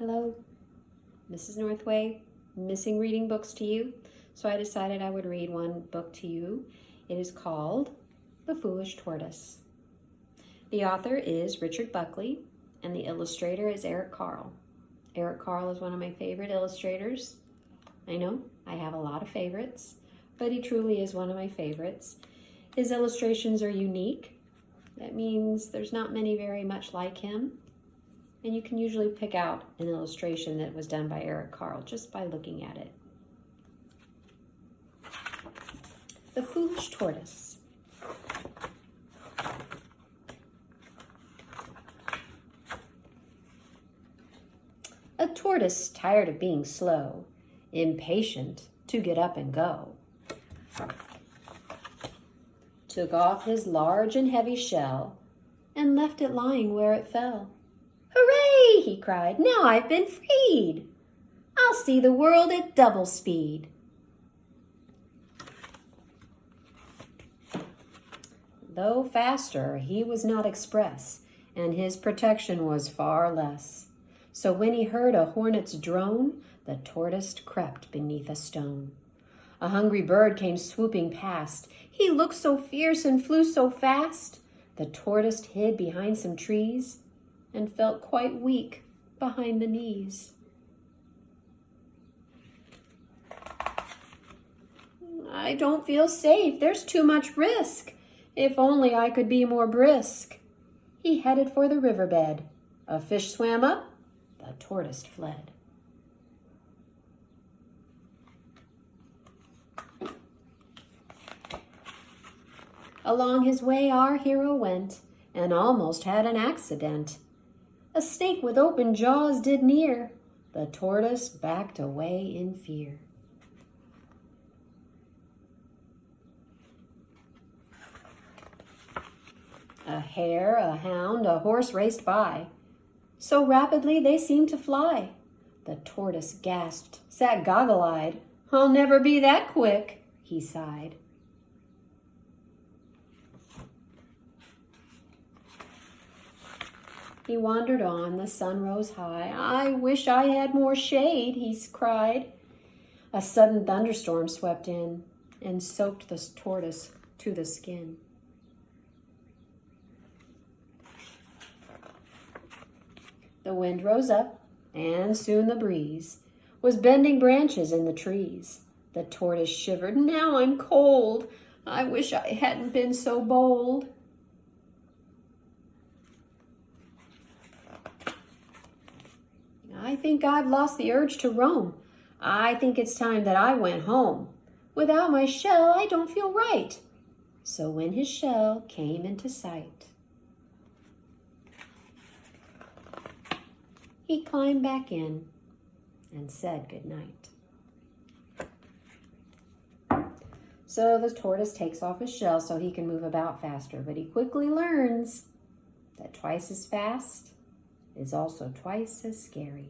Hello, Mrs. Northway, missing reading books to you. So I decided I would read one book to you. It is called The Foolish Tortoise. The author is Richard Buckley, and the illustrator is Eric Carle. Eric Carle is one of my favorite illustrators. I know, I have a lot of favorites, but he truly is one of my favorites. His illustrations are unique. That means there's not many very much like him. And you can usually pick out an illustration that was done by Eric Carle just by looking at it. The Foolish Tortoise. A tortoise tired of being slow, impatient to get up and go, took off his large and heavy shell and left it lying where it fell. "Hooray!" he cried. "Now I've been freed. I'll see the world at double speed." Though faster, he was not express, and his protection was far less. So when he heard a hornet's drone, the tortoise crept beneath a stone. A hungry bird came swooping past. He looked so fierce and flew so fast. The tortoise hid behind some trees and felt quite weak behind the knees. "I don't feel safe. There's too much risk. If only I could be more brisk." He headed for the riverbed. A fish swam up. The tortoise fled. Along his way our hero went, and almost had an accident. A snake with open jaws did near. The tortoise backed away in fear. A hare, a hound, a horse raced by. So rapidly they seemed to fly. The tortoise gasped, sat goggle-eyed. "I'll never be that quick," he sighed. He wandered on, the sun rose high. "I wish I had more shade," he cried. A sudden thunderstorm swept in and soaked the tortoise to the skin. The wind rose up, and soon the breeze was bending branches in the trees. The tortoise shivered. "Now I'm cold. I wish I hadn't been so bold." "I think I've lost the urge to roam. I think it's time that I went home. Without my shell, I don't feel right." So when his shell came into sight, he climbed back in and said goodnight. So the tortoise takes off his shell so he can move about faster, but he quickly learns that twice as fast is also twice as scary.